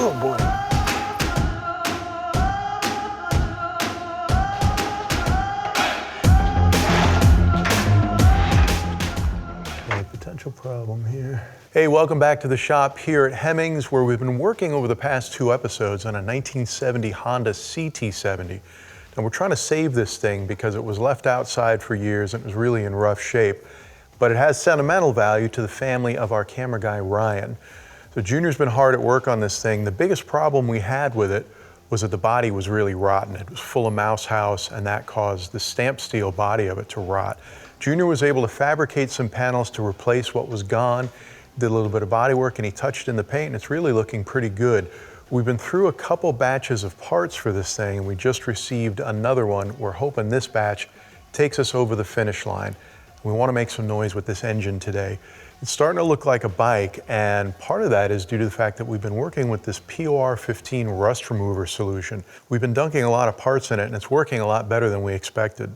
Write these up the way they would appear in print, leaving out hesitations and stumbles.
Oh boy. Potential problem here. Hey, welcome back to the shop here at Hemmings, where we've been working over the past 2 episodes on a 1970 Honda CT70. And we're trying to save this thing because it was left outside for years and it was really in rough shape. But it has sentimental value to the family of our camera guy, Ryan. So Junior's been hard at work on this thing. The biggest problem we had with it was that the body was really rotten. It was full of mouse house, and that caused the stamped steel body of it to rot. Junior was able to fabricate some panels to replace what was gone, did a little bit of body work, and he touched in the paint, and it's really looking pretty good. We've been through a couple batches of parts for this thing, and we just received another one. We're hoping this batch takes us over the finish line. We want to make some noise with this engine today. It's starting to look like a bike, and part of that is due to the fact that we've been working with this POR15 rust remover solution. We've been dunking a lot of parts in it, and it's working a lot better than we expected.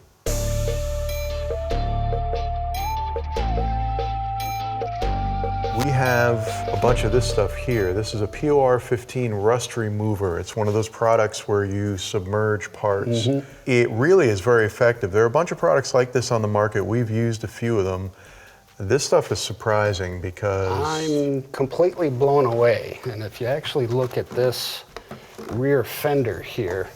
We have a bunch of this stuff here. This is a POR15 rust remover. It's one of those products where you submerge parts. It really is very effective. There are a bunch of products like this on the market. We've used a few of them. This stuff is surprising because... I'm completely blown away. And if you actually look at this rear fender here,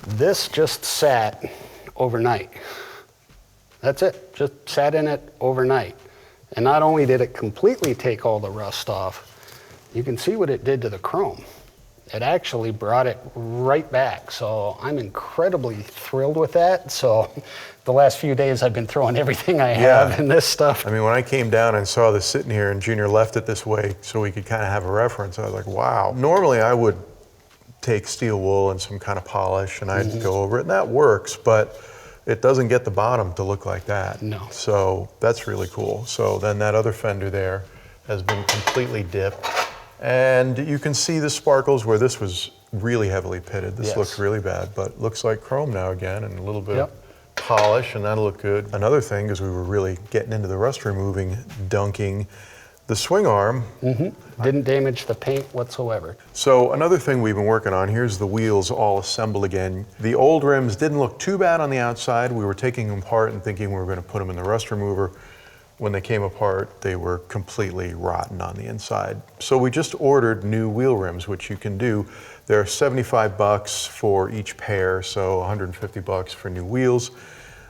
this just sat overnight. That's it, just sat in it overnight. And not only did it completely take all the rust off, you can see what it did to the chrome. It actually brought it right back. So I'm incredibly thrilled with that. So the last few days I've been throwing everything I have in this stuff. I mean, when I came down and saw this sitting here and Junior left it this way so we could kind of have a reference, I was like, wow. Normally I would take steel wool and some kind of polish and I'd go over it, and that works, but it doesn't get the bottom to look like that. No. So that's really cool. So then that other fender there has been completely dipped. And you can see the sparkles where this was really heavily pitted. This looked really bad, but looks like chrome now again, and a little bit of polish, and that'll look good. Another thing, because we were really getting into the rust removing, dunking, the swing arm. Didn't damage the paint whatsoever. So another thing we've been working on, here's the wheels all assembled again. The old rims didn't look too bad on the outside. We were taking them apart and thinking we were going to put them in the rust remover. When they came apart, they were completely rotten on the inside. So we just ordered new wheel rims, which you can do. They're $75 for each pair, so $150 for new wheels.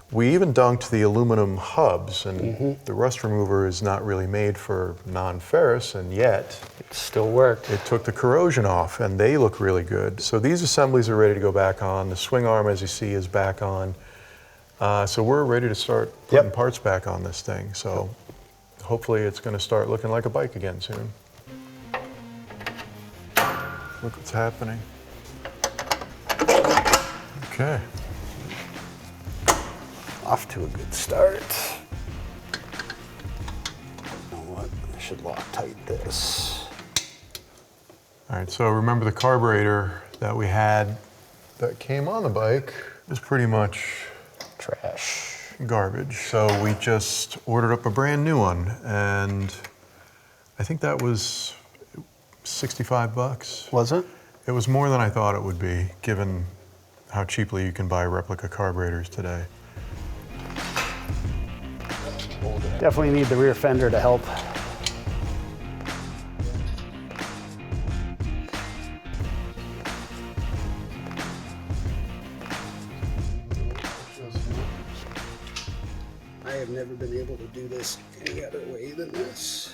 We even dunked the aluminum hubs, and the rust remover is not really made for non-ferrous, and yet it still worked. It took the corrosion off, and they look really good. So these assemblies are ready to go back on. The swing arm, as you see, is back on. So we're ready to start putting parts back on this thing. So hopefully it's going to start looking like a bike again soon. Look what's happening. Okay. Off to a good start. You know what? I should Loctite this. All right, so remember the carburetor that we had that came on the bike is pretty much trash. Garbage. So we just ordered up a brand new one, and I think that was $65. Was it? It was more than I thought it would be, given how cheaply you can buy replica carburetors today. Definitely need the rear fender to help. I have never been able to do this any other way than this.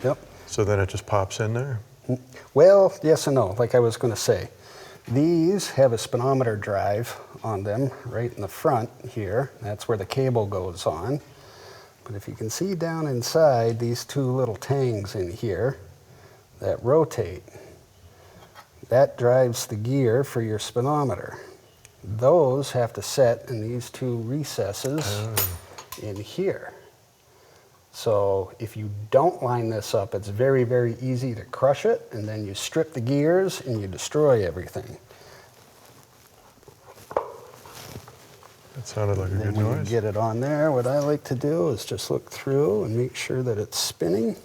Yep. So then it just pops in there? Well, yes and no, like I was going to say. These have a speedometer drive on them right in the front here. That's where the cable goes on. But if you can see down inside these two little tangs in here that rotate, that drives the gear for your speedometer. Those have to set in these two recesses in here. So if you don't line this up, it's very, very easy to crush it, and then you strip the gears and you destroy everything. That sounded like a good When noise. you get it on there, what I like to do is just look through and make sure that it's spinning.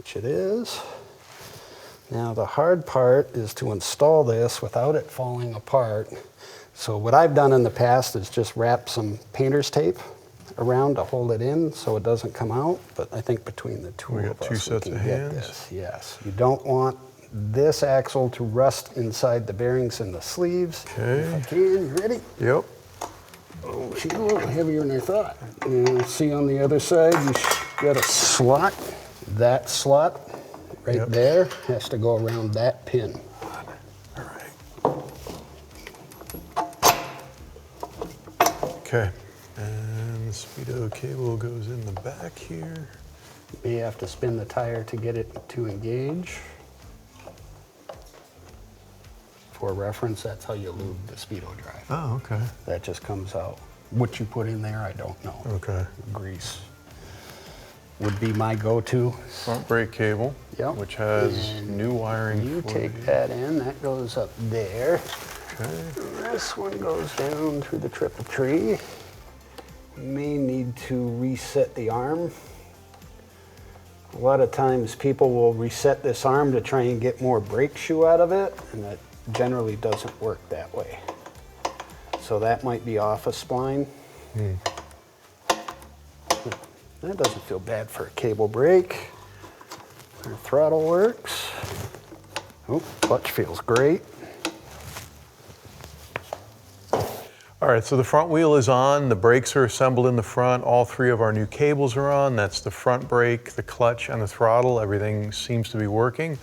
which it is. Now the hard part is to install this without it falling apart. So what I've done in the past is just wrap some painter's tape around to hold it in so it doesn't come out, but I think between the two of us we can get this. Yes, you don't want this axle to rust inside the bearings and the sleeves. Okay. If I can, you ready? Yep. Oh, she's a little heavier than I thought. And see on the other side, you got a slot. That slot right there has to go around that pin. All right. Okay. And the Speedo cable goes in the back here. You have to spin the tire to get it to engage. For reference, that's how you lube the Speedo drive. Oh, okay. That just comes out. What you put in there, I don't know. Okay. Grease would be my go-to. Front brake cable, which has new wiring. You take that in, that goes up there. Okay. This one goes down through the triple tree. You may need to reset the arm. A lot of times people will reset this arm to try and get more brake shoe out of it, and that generally doesn't work that way. So that might be off a spline. That doesn't feel bad for a cable brake. Our throttle works. Oh, clutch feels great. All right, so the front wheel is on, the brakes are assembled in the front, all three of our new cables are on. That's the front brake, the clutch, and the throttle. Everything seems to be working.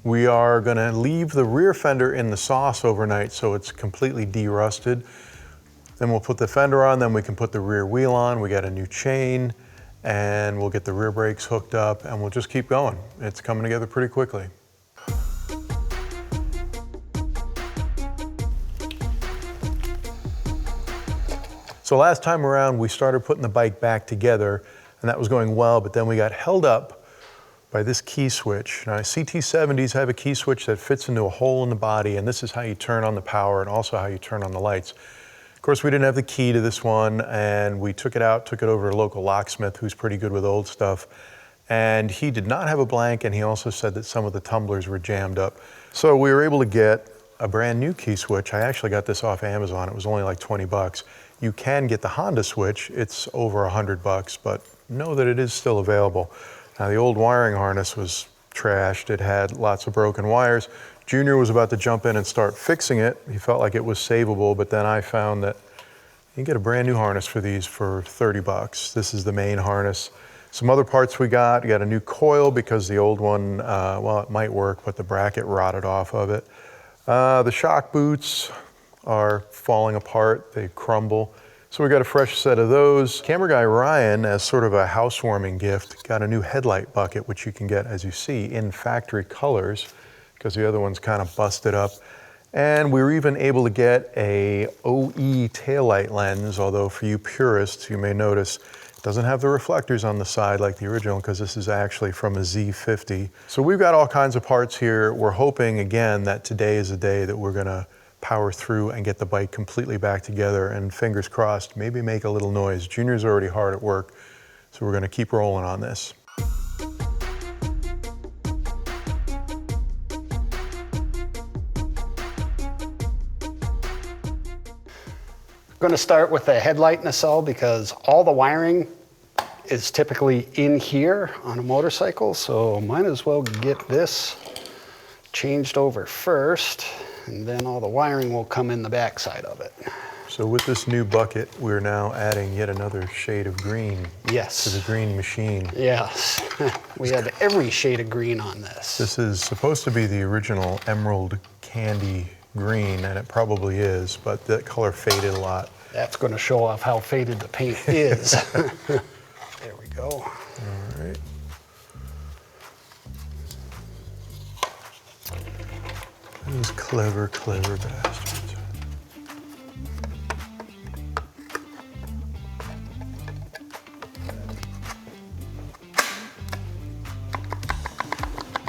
We are gonna leave the rear fender in the sauce overnight so it's completely de-rusted. Then we'll put the fender on, then we can put the rear wheel on. We got a new chain, and we'll get the rear brakes hooked up, and we'll just keep going. It's coming together pretty quickly. So last time around, we started putting the bike back together, and that was going well, but then we got held up by this key switch. Now, CT70s have a key switch that fits into a hole in the body, and this is how you turn on the power and also how you turn on the lights. Of course, we didn't have the key to this one, and we took it out, took it over to a local locksmith who's pretty good with old stuff, and he did not have a blank, and he also said that some of the tumblers were jammed up. So we were able to get a brand new key switch. I actually got this off Amazon. It was only like 20 bucks. You can get the Honda switch. It's over 100 bucks, but know that it is still available. Now, the old wiring harness was trashed. It had lots of broken wires. Junior was about to jump in and start fixing it. He felt like it was savable, but then I found that you can get a brand new harness for these for 30 bucks. This is the main harness. Some other parts we got a new coil because the old one, well, it might work, but the bracket rotted off of it. The shock boots are falling apart, they crumble. So we got a fresh set of those. Camera guy Ryan, as sort of a housewarming gift, got a new headlight bucket, which you can get, as you see, in factory colors, because the other one's kind of busted up. And we were even able to get a OE taillight lens, although for you purists, you may notice it doesn't have the reflectors on the side like the original, because this is actually from a Z50. So we've got all kinds of parts here. We're hoping, again, that today is a day that we're gonna power through and get the bike completely back together, and fingers crossed, maybe make a little noise. Junior's already hard at work, so we're gonna keep rolling on this. I'm going to start with the headlight nacelle because all the wiring is typically in here on a motorcycle, so might as well get this changed over first, and then all the wiring will come in the back side of it. So with this new bucket, we're now adding yet another shade of green Yes. to the green machine. Yes. We have every shade of green on this. This is supposed to be the original emerald candy green, and it probably is, but that color faded a lot. That's going to show off how faded the paint is. There we go. All right. Those clever, clever bastards.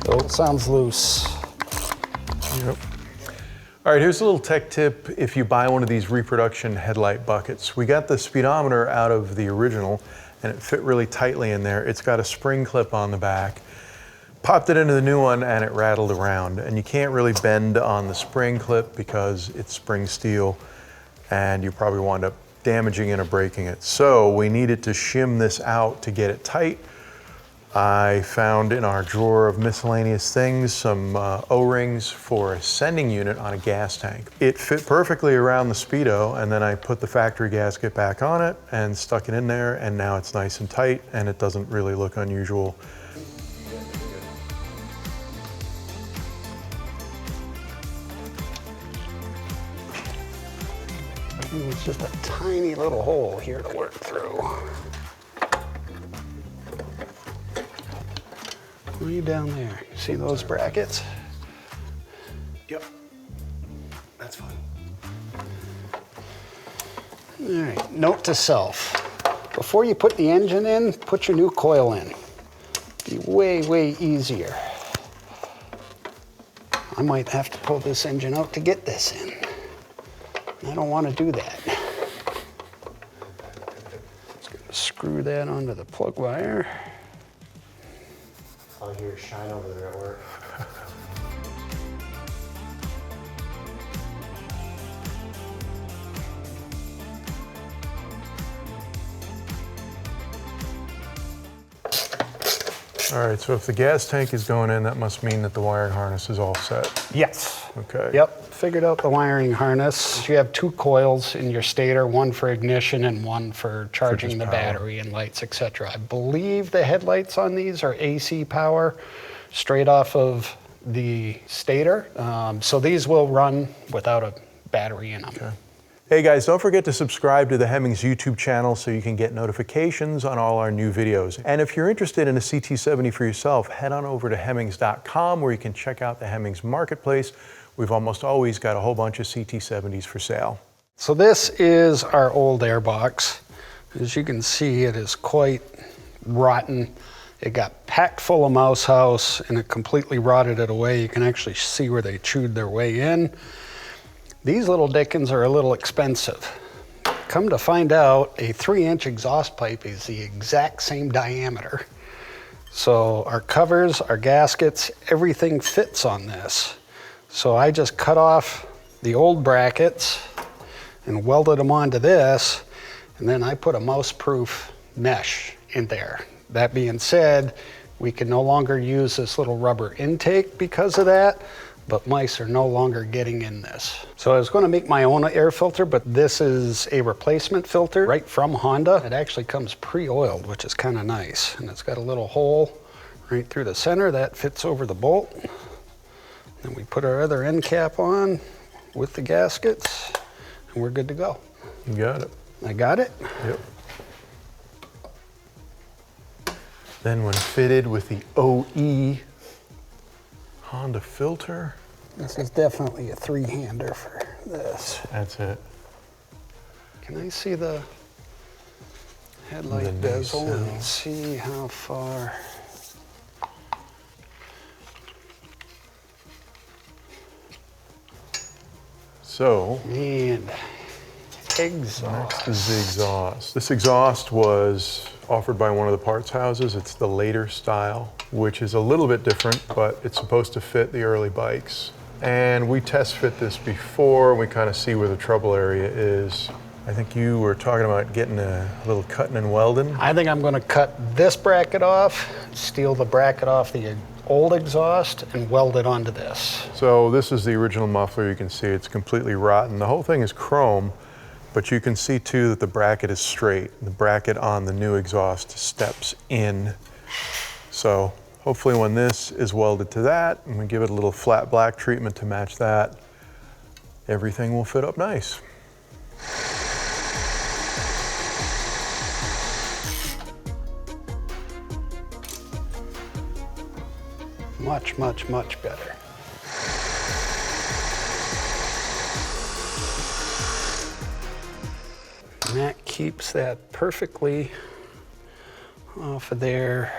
Oh, sounds loose. Yep. All right, here's a little tech tip if you buy one of these reproduction headlight buckets. We got the speedometer out of the original, and it fit really tightly in there. It's got a spring clip on the back. Popped it into the new one and it rattled around. And you can't really bend on the spring clip because it's spring steel and you probably wind up damaging it or breaking it. So we needed to shim this out to get it tight. I found in our drawer of miscellaneous things some O-rings for a sending unit on a gas tank. It fit perfectly around the Speedo, and then I put the factory gasket back on it and stuck it in there, and now it's nice and tight and it doesn't really look unusual. It's just a tiny little hole here to work through. Way down there. See those brackets? Yep. That's fine. All right, note to self. Before you put the engine in, put your new coil in. Be way, way easier. I might have to pull this engine out to get this in. I don't want to do that. Just gonna screw that onto the plug wire. I'll hear it shine over there at work. All right, so if the gas tank is going in, that must mean that the wiring harness is all set. Yes. Okay. Yep, figured out the wiring harness. You have two coils in your stator, one for ignition and one for charging just the power. battery and lights, etc. I believe the headlights on these are AC power, straight off of the stator. So these will run without a battery in them. Okay. Hey guys, don't forget to subscribe to the Hemmings YouTube channel so you can get notifications on all our new videos. And if you're interested in a CT70 for yourself, head on over to Hemmings.com where you can check out the Hemmings marketplace. We've almost always got a whole bunch of CT70s for sale. So this is our old airbox. As you can see, it is quite rotten. It got packed full of mouse house and it completely rotted it away. You can actually see where they chewed their way in. These little dickens are a little expensive. Come to find out, a 3-inch exhaust pipe is the exact same diameter. So our covers, our gaskets, everything fits on this. So I just cut off the old brackets and welded them onto this, and then I put a mouse-proof mesh in there. That being said, we can no longer use this little rubber intake because of that, but mice are no longer getting in this. So I was going to make my own air filter, but this is a replacement filter right from Honda. It actually comes pre-oiled, which is kind of nice. And it's got a little hole right through the center that fits over the bolt. Then we put our other end cap on with the gaskets, and we're good to go. You got it. I got it? Yep. Then when fitted with the OE Honda filter. This is definitely a 3-hander for this. That's it. Can I see the headlight bezel and see how far? So, And exhaust. next is the exhaust. This exhaust was offered by one of the parts houses. It's the later style, which is a little bit different, but it's supposed to fit the early bikes. And we test fit this before. We kind of see where the trouble area is. I think you were talking about getting a little cutting and welding. I think I'm going to cut this bracket off, steal the bracket off the old exhaust, and weld it onto this. So this is the original muffler. You can see it's completely rotten. The whole thing is chrome, but you can see too that the bracket is straight. The bracket on the new exhaust steps in. So hopefully when this is welded to that, and we give it a little flat black treatment to match that, everything will fit up nice. Much, much, much better. And that keeps that perfectly off of there.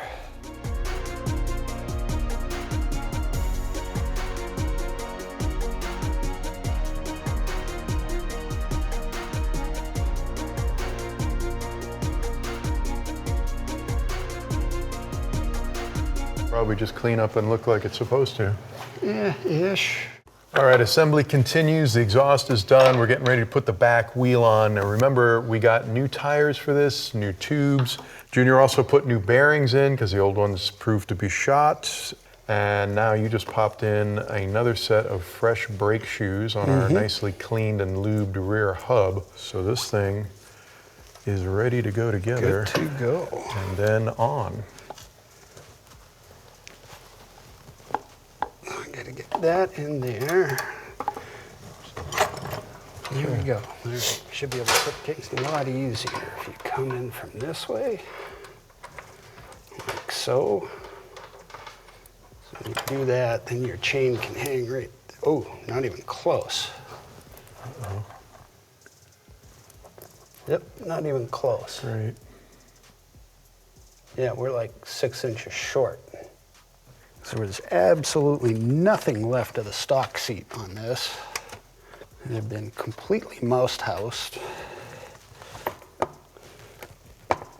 Probably just clean up and look like it's supposed to. Yeah, ish. All right, assembly continues. The exhaust is done. We're getting ready to put the back wheel on. Now remember, we got new tires for this, new tubes. Junior also put new bearings in because the old ones proved to be shot. And now you just popped in another set of fresh brake shoes on our nicely cleaned and lubed rear hub. So this thing is ready to go together. Good to go. And then on. I gotta get that in there. There we go. There, should be able to put things a lot easier if you come in from this way, like so. So when you do that, then your chain can hang right. Oh, not even close. Uh-oh. Yep, not even close. Great. Yeah, we're like 6 inches short. So there's absolutely nothing left of the stock seat on this. They've been completely mouse housed.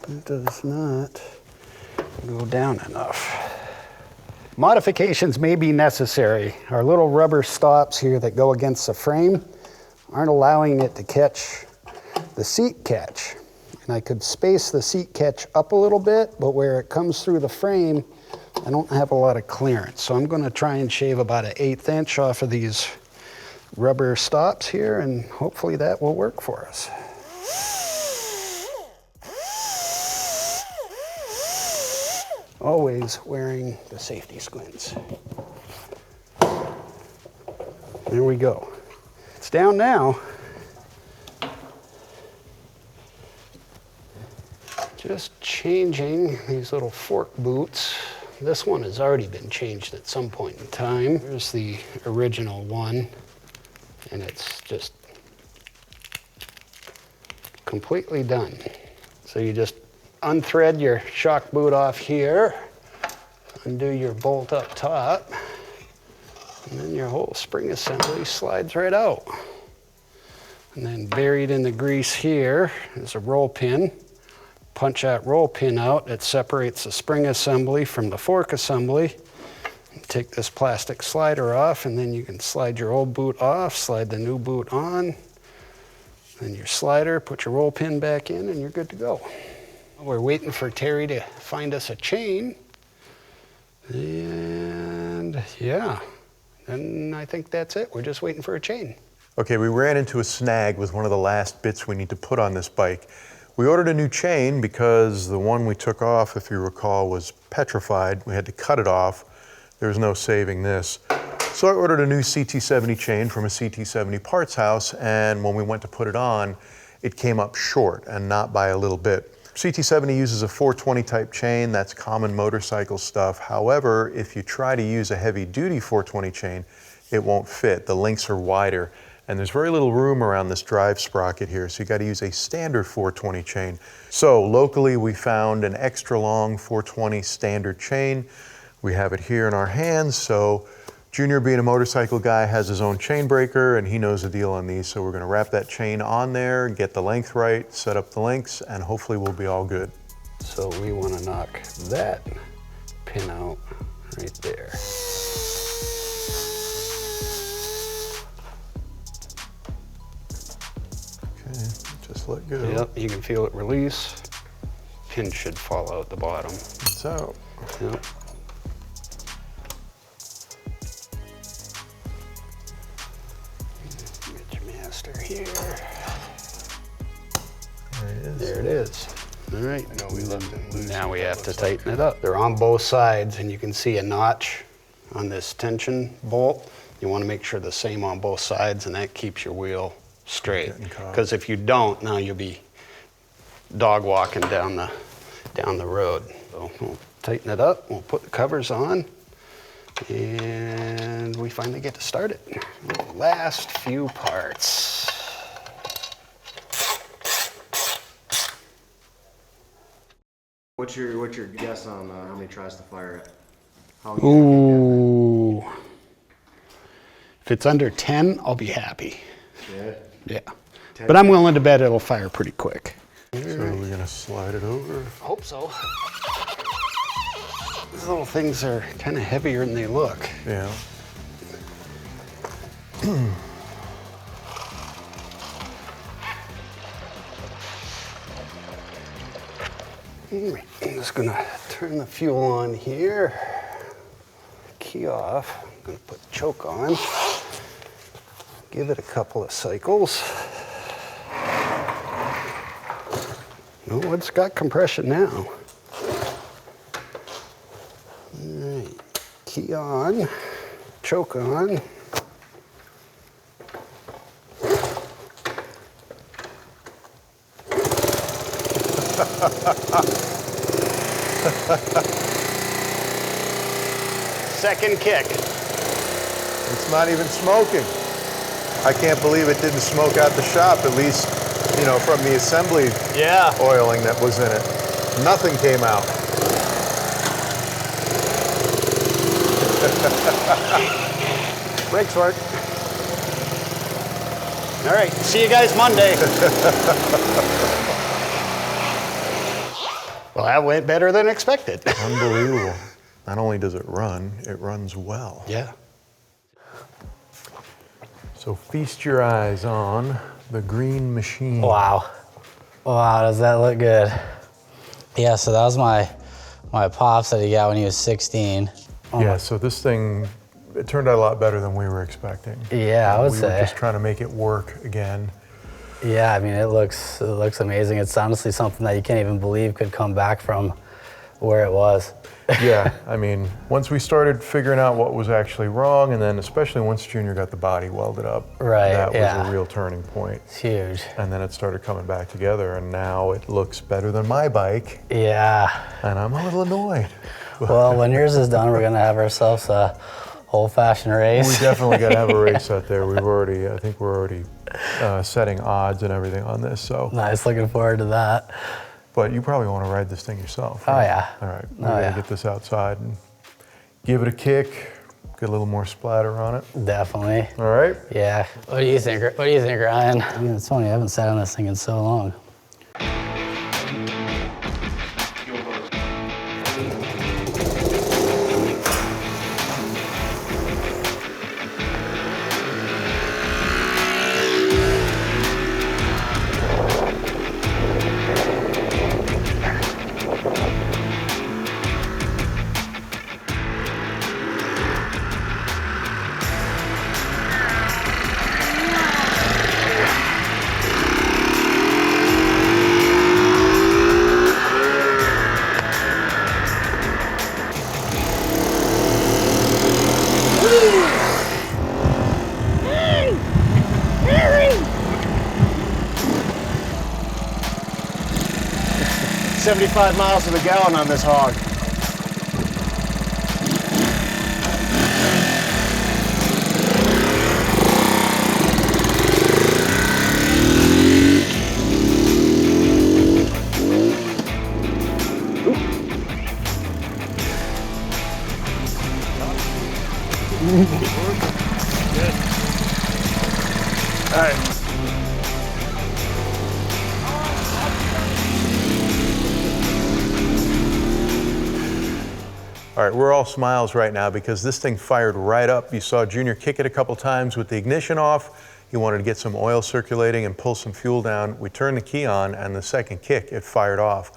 It does not go down enough. Modifications may be necessary. Our little rubber stops here that go against the frame aren't allowing it to catch the seat catch. And I could space the seat catch up a little bit, but where it comes through the frame, I don't have a lot of clearance. So I'm gonna try and shave about an 1/8 inch off of these rubber stops here, and hopefully that will work for us. Always wearing the safety squints. There we go. It's down now. Just changing these little fork boots. This one has already been changed at some point in time. Here's the original one, and it's just completely done. So you just unthread your shock boot off here, undo your bolt up top, and then your whole spring assembly slides right out. And then buried in the grease here is a roll pin. Punch that roll pin out. It separates the spring assembly from the fork assembly. Take this plastic slider off, and then you can slide your old boot off, slide the new boot on, then your slider, put your roll pin back in, and you're good to go. We're waiting for Terry to find us a chain. And yeah, and I think that's it. We're just waiting for a chain. Okay, we ran into a snag with one of the last bits we need to put on this bike. We ordered a new chain because the one we took off, if you recall, was petrified. We had to cut it off. There's no saving this. So I ordered a new CT70 chain from a CT70 parts house, and when we went to put it on, it came up short and not by a little bit. CT70 uses a 420 type chain. That's common motorcycle stuff. However, if you try to use a heavy duty 420 chain, it won't fit. The links are wider. And there's very little room around this drive sprocket here, so you got to use a standard 420 chain. So locally we found an extra long 420 standard chain. We have it here in our hands, so Junior, being a motorcycle guy, has his own chain breaker, and he knows the deal on these, so we're going to wrap that chain on there, get the length right, set up the links, and hopefully we'll be all good. So we want to knock that pin out right there. Just let go. Yep, you can feel it release. Pin should fall out the bottom. It's out. Yep. Get your master here. There it is. There it is. All right. I know we left it loose. Now we have to tighten it up. They're on both sides, and you can see a notch on this tension bolt. You want to make sure the same on both sides, and that keeps your wheel straight. Getting caught. Because if you don't, now you'll be dog walking down the road. So we'll tighten it up. We'll put the covers on, and we finally get to start it. Last few parts. What's your guess on how many tries to fire it? How long you think Ooh. you'll If it's under 10, I'll be happy. get? Yeah. 10. But I'm willing to bet it'll fire pretty quick. So we're going to slide it over. Hope so. These little things are kind of heavier than they look. Yeah. I'm just gonna turn the fuel on here. Key off. I'm gonna put the choke on. Give it a couple of cycles. No, it's got compression now. All right, key on, choke on. Second kick. It's not even smoking. I can't believe it didn't smoke out the shop, at least, you know, from the assembly oiling that was in it. Nothing came out. Brakes work. All right, see you guys Monday. Well, that went better than expected. Unbelievable. Not only does it runs well. Yeah. So feast your eyes on the green machine. Wow. Wow, does that look good? Yeah, so that was my pops that he got when he was 16. Yeah, so this thing, it turned out a lot better than we were expecting. Yeah, I would We say. were just trying to make it work again. Yeah, I mean, it looks amazing. It's honestly something that you can't even believe could come back from where it was. Yeah, I mean, once we started figuring out what was actually wrong, and then especially once Junior got the body welded up, Right, that was yeah. a real turning point. It's huge. And then it started coming back together, and now it looks better than my bike, Yeah. and I'm a little annoyed. Well, when yours is done, we're gonna have ourselves a old-fashioned race. We definitely got to have a race out there. I think we're already setting odds and everything on this, so. Nice, looking forward to that. But you probably want to ride this thing yourself. Oh, Right? yeah. All right, we Oh, gotta yeah. get this outside and give it a kick, get a little more splatter on it. Definitely. All right? Yeah. What do you think, Ryan? I mean, it's funny, I haven't sat on this thing in so long. It's 75 miles to the gallon on this hog. All right. All right, we're all smiles right now because this thing fired right up. You saw Junior kick it a couple times with the ignition off. He wanted to get some oil circulating and pull some fuel down. We turned the key on, and the second kick, it fired off.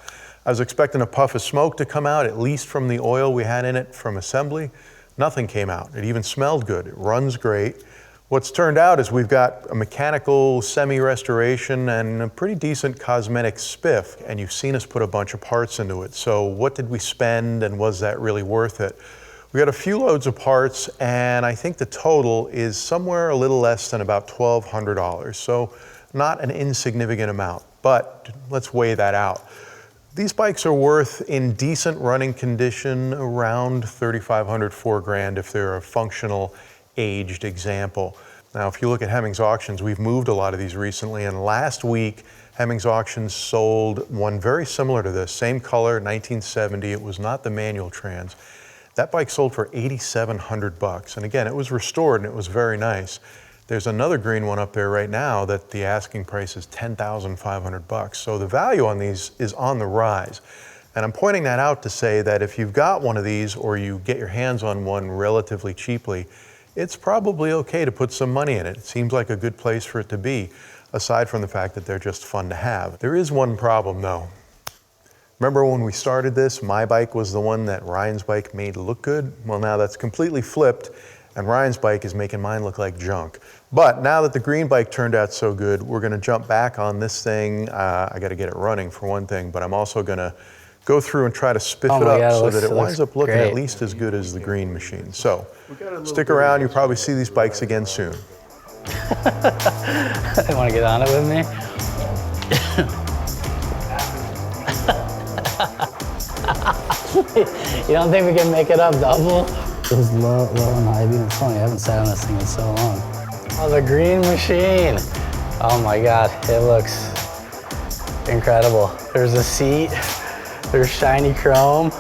I was expecting a puff of smoke to come out, at least from the oil we had in it from assembly. Nothing came out. It even smelled good. It runs great. What's turned out is we've got a mechanical semi-restoration and a pretty decent cosmetic spiff, and you've seen us put a bunch of parts into it. So what did we spend, and was that really worth it? We got a few loads of parts, and I think the total is somewhere a little less than about $1,200. So not an insignificant amount, but let's weigh that out. These bikes are worth, in decent running condition, around $3,500, $4,000 if they're a functional aged example. Now, if you look at Hemmings auctions, we've moved a lot of these recently, and last week, Hemmings auctions sold one very similar to this, same color, 1970. It was not the manual trans. That bike sold for $8,700, and again, it was restored and it was very nice. There's another green one up there right now that the asking price is $10,500. So the value on these is on the rise. And I'm pointing that out to say that if you've got one of these or you get your hands on one relatively cheaply, it's probably okay to put some money in it. It seems like a good place for it to be, aside from the fact that they're just fun to have. There is one problem though. Remember when we started this, my bike was the one that Ryan's bike made look good? Well, now that's completely flipped, and Ryan's bike is making mine look like junk. But now that the green bike turned out so good, we're gonna jump back on this thing. I gotta get it running for one thing, but I'm also gonna go through and try to spiff Oh it my up God, so it that it looks winds up looking great. at least as good as the green machine. So stick around, you'll probably see these bikes again soon. You want to get on it with me? You don't think we can make it up double? Those low and high beam. It's funny, I haven't sat on this thing in so long. Oh, the green machine. Oh my God, it looks incredible. There's a seat, there's shiny chrome.